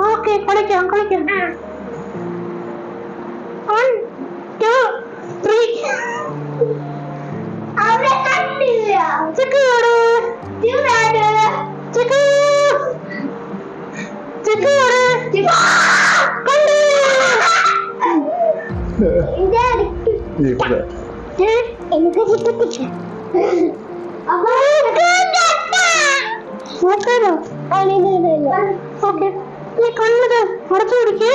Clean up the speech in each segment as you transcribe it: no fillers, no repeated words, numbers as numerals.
Okay കളിക്കാം കളിക്കാം. 1 2 3. അവിടെ കണ്ടില്ല. ചെക്കോട് ചെക്കോ ചെക്കോട് കണ്ടു. എനിക്ക് ചിത്രത്തില്ല. ഓക്കെ നീ കണ്ണത് അടച്ചു പിടിക്കേ.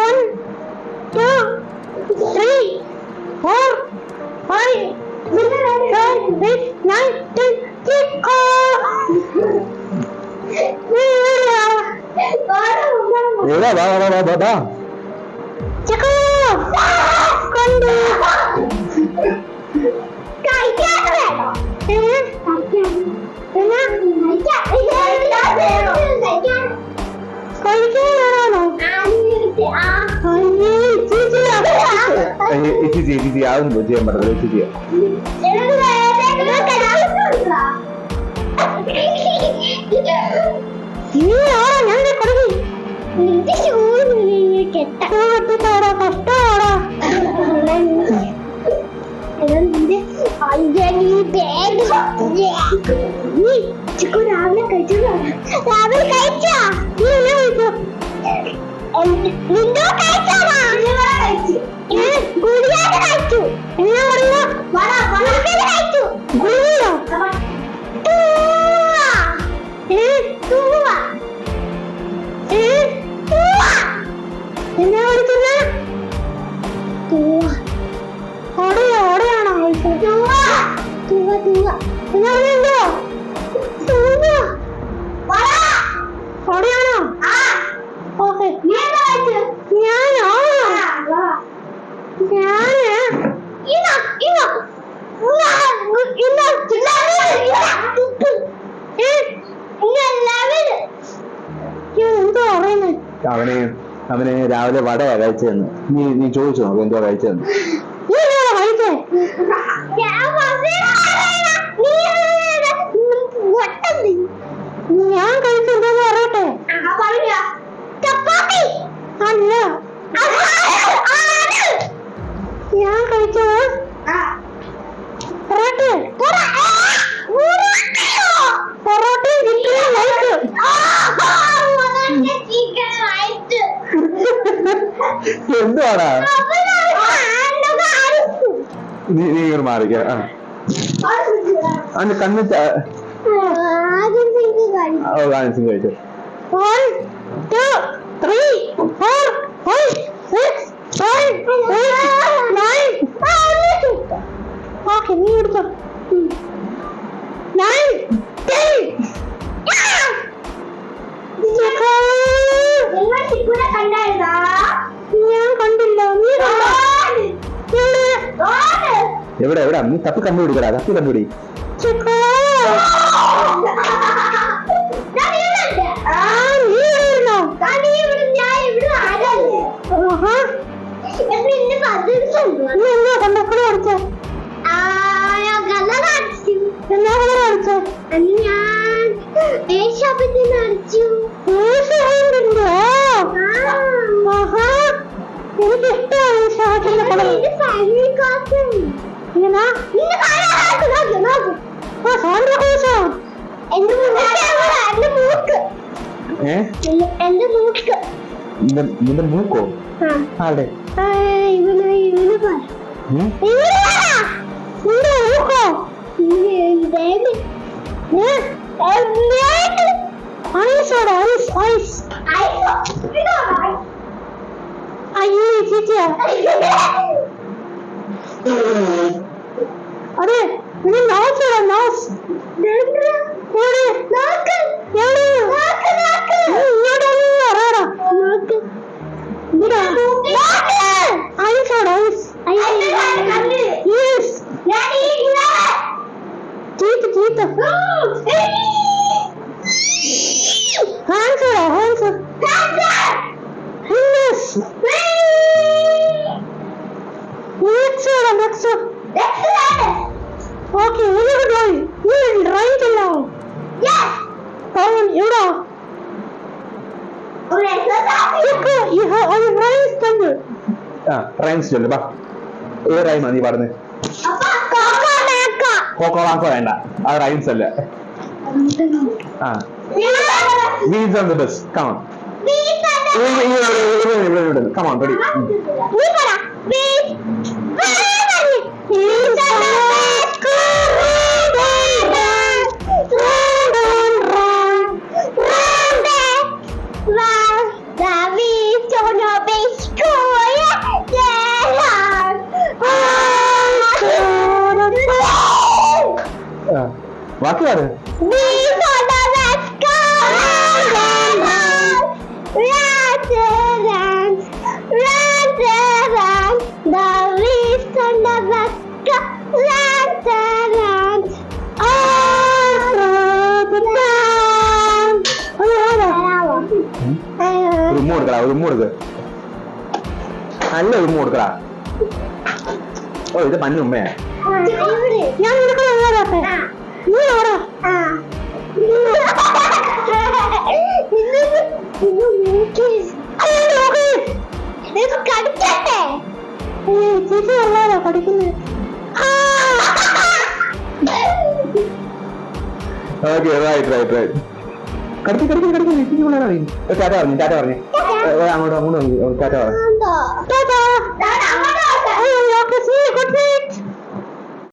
1 2 3 4 5 6 7 8 9 10. ചെക്കോ ചെക്കോ കണ്ടു. ചേച്ചി അതൊന്നും ചെയ്യാൻ പറ്റത്തില്ല. ചേച്ചിയാ രാവിലെ കഴിച്ചോ? രാവിലെ കഴിച്ചോ? നിന്തോ കഴിച്ചോ? ഗുളിക കഴിച്ചു. എന്നാ പറയുക? കഴിച്ചു. ഗുളികയോ? എന്നാ വിളിക്കുന്ന? ഓടയാണോ? എന്നാ പറയുന്നുണ്ടോ? ഓടയാണോ? ഓക്കെ ഞാനോ? എന്തോ പറയുന്നത്? അവന് രാവിലെ വടയാ കഴിച്ചതെന്ന്. നീ ചോദിച്ചോ എന്തോ കഴിച്ചതെന്ന്? ഞാൻ കഴിച്ചെന്താന്ന് പറയട്ടെ? അല്ല ഞാൻ കഴിച്ചത് പൊറോട്ടയും ചിക്കനും ലൈറ്റ്. എന്തുവാടാ നീ ഇങ്ങോട്ട് മാറിക്ക. കണ്ണ് കാണിച്ചും കഴിച്ചു. 1 2 3 4 5 6 7 8 9. ഓക്കെ നീ എടുത്തോ. 9 10. ഞാൻ കണ്ടില്ല. നീ എവിടെ നീ തപ്പി കണ്ടുപിടിക്കടാ. തപ്പി കണ്ടുപിടി. നിന്റെ മൂക്കോ? ആടെ അതെ Answer. Next. Okay, very good. You right now. Yes. Euro. You have all the right number. ആ റൈംസ് ചൊല്ലു ബാ. ഏത് റൈമാ നീ പാടുന്നത്? കോക്കോളാക്കോ വേണ്ട, അത് റൈംസ് അല്ല. ആ wheels on the bus. Come on. ഇവിടെ കം ഓൺ റെഡി. ബാക്കി പാട്. ഒരു ഉമ്മ കൊടുക്കടാ, ഒരു ഉമ്മ കൊടുക്ക്. നല്ല ഉമ്മ കൊടുക്കടാ. ഓ ഇത് മഞ്ഞ ഉമ്മയാ. ഞാൻ നിനക്ക് നീ ആരാ? ചേച്ചി അല്ലാതാ പഠിക്കുന്നത്. Okay right. കടിക്ക് ടാറ്റ പറഞ്ഞു. അങ്ങോട്ട് ടാറ്റ പറഞ്ഞു.